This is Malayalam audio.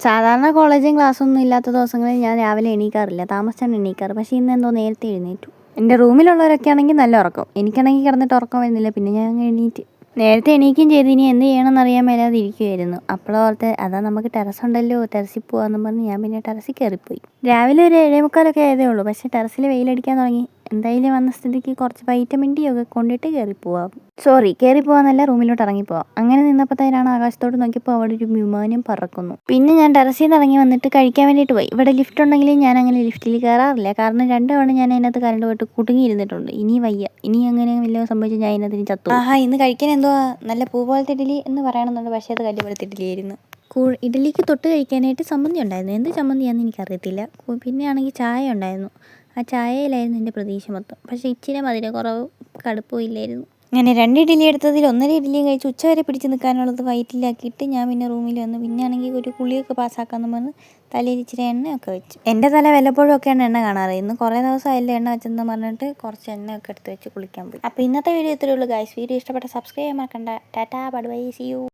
സാധാരണ കോളേജും ക്ലാസ്സൊന്നും ഇല്ലാത്ത ദിവസങ്ങളിൽ ഞാൻ രാവിലെ എണീക്കാറില്ല. താമസിച്ചാണ് എണീക്കാറ്. പക്ഷേ ഇന്നെന്തോ നേരത്തെ എഴുന്നേറ്റു. എൻ്റെ റൂമിലുള്ളവരൊക്കെ ആണെങ്കിൽ നല്ല ഉറക്കം. എനിക്കാണെങ്കിൽ കിടന്നിട്ട് ഉറക്കം വരുന്നില്ല. പിന്നെ ഞാൻ അങ്ങ് എണീറ്റ്. നേരത്തെ എണീക്കുകയും ചെയ്ത്. ഇനി എന്ത് ചെയ്യണമെന്ന് അറിയാൻ മേലാതെ ഇരിക്കുമായിരുന്നു. അപ്പോഴോർത്ത് അതാ നമുക്ക് ടെറസുണ്ടല്ലോ, ടെറസിൽ പോകാമെന്നും പറഞ്ഞ് ഞാൻ പിന്നെ ടെറസിൽ കയറിപ്പോയി. രാവിലെ ഒരു 7:45 ആയതേ ഉള്ളൂ. പക്ഷേ ടെറസിൽ വെയിലടിക്കാൻ തുടങ്ങി. എന്തായാലും വന്ന സ്ഥിതിക്ക് കുറച്ച് വൈറ്റമിൻ ഡി ഒക്കെ കൊണ്ടിട്ട് കയറിപ്പോവാന്നല്ല, റൂമിലോട്ട് ഇറങ്ങിപ്പോവാം. അങ്ങനെ നിന്നപ്പോഴത്തേനാണ് ആകാശത്തോട്ട് നോക്കിയപ്പോൾ അവിടെ ഒരു വിമാനം പറക്കുന്നു. പിന്നെ ഞാൻ ടെറസിൽ നിന്ന് ഇറങ്ങി വന്നിട്ട് കഴിക്കാൻ വേണ്ടിയിട്ട് പോയി. ഇവിടെ ലിഫ്റ്റ് ഉണ്ടെങ്കിലും ഞാൻ അങ്ങനെ ലിഫ്റ്റിൽ കയറാറില്ല. കാരണം 2 തവണ ഞാൻ അതിനകത്ത് കറണ്ട് പോയിട്ട് കുടുങ്ങിയിരുന്നിട്ടുണ്ട്. ഇനി വയ്യ. ഇനി അങ്ങനെ വല്ലതും സംഭവിച്ചാൽ ഞാൻ അതിനകത്ത് ചത്തു. ഇന്ന് കഴിക്കാൻ എന്തുവാ, നല്ല പൂ പോലത്തെ ഇഡ്ഡലി എന്ന് പറയണമെന്നുണ്ട്. പക്ഷേ അത് കല്ല് പോലത്തെ ഇഡ്ഡലിയായിരുന്നു. ഇഡ്ഡലിക്ക് തൊട്ട് കഴിക്കാനായിട്ട് ചമ്മന്തി ഉണ്ടായിരുന്നു. എന്ത് ചമ്മന്തിയാണെന്ന് എനിക്കറിയത്തില്ല. പിന്നെ ആണെങ്കിൽ ചായ ഉണ്ടായിരുന്നു. ആ ചായയിലായിരുന്നു എൻ്റെ പ്രതീക്ഷ മൊത്തം. പക്ഷേ ഇച്ചിരി മധുരക്കുറവും കടുപ്പവും ഇല്ലായിരുന്നു. അങ്ങനെ 2 ഇഡ്ഡലി എടുത്തതിൽ 1.5 ഇഡ്ഡലിയും കഴിച്ച് ഉച്ചവരെ പിടിച്ച് നിൽക്കാനുള്ളത് വയറ്റിലാക്കിയിട്ട് ഞാൻ പിന്നെ റൂമിൽ വന്ന്. പിന്നെ ആണെങ്കിൽ ഒരു കുളിയൊക്കെ പാസ്സാക്കാമെന്ന് പറഞ്ഞ് തലയിൽ ഇച്ചിരി എണ്ണയൊക്കെ വെച്ചു. എൻ്റെ തല വല്ലപ്പോഴും ഒക്കെയാണ് എണ്ണ കാണാറ്. ഇന്ന് കുറേ ദിവസമായില്ല എണ്ണ വെച്ചെന്ന് പറഞ്ഞിട്ട് കുറച്ച് എണ്ണയൊക്കെ എടുത്ത് വെച്ച് കുളിക്കാൻ പോയി. അപ്പോൾ ഇന്നത്തെ വീഡിയോ ഇത്രയേ ഉള്ളൂ ഗൈസ്. വീഡിയോ ഇഷ്ടപ്പെട്ട സബ്സ്ക്രൈബ് ചെയ്യാൻ മറക്കണ്ട. ടാറ്റാ, ബൈ ബൈ, സീ യു.